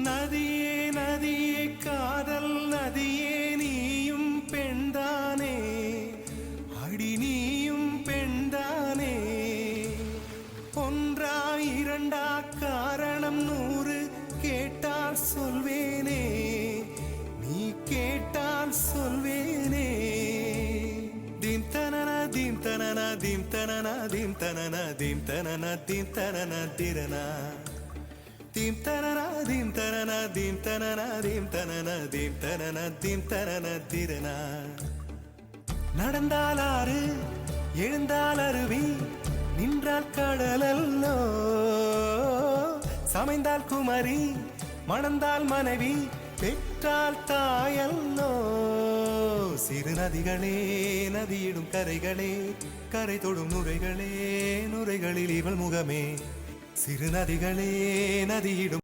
நதியே நதியே காதல் நதியே நீயும் பெண்தானே அடி நீயும் பெண்தானே ஒன்றா இரண்டா காரணம் 100 கேட்டால் சொல்வேனே நீ கேட்டால் சொல்வேனே தீம் தனன தீம் தனன தீம் தனன தீம் தனன தீம் தனன தீம் தனன திரனா தீம் தனன தீம் தனன தீம் தனன தீம் தனன தீம் தனன தீம் தனன திரனா நடந்தால் ஆறு எழுந்தால் அருவி நின்றால் கடலல்லோ சமைந்தால் குமரி மணந்தால் மனைவி பெற்றால் தாயல்லோ சிறு நதிகளே நதியிடும் கரைகளே கரை தொடும் நுரைகளே நுரைகளில் இவள் முகமே சிறு நதிகளே நதியிடும்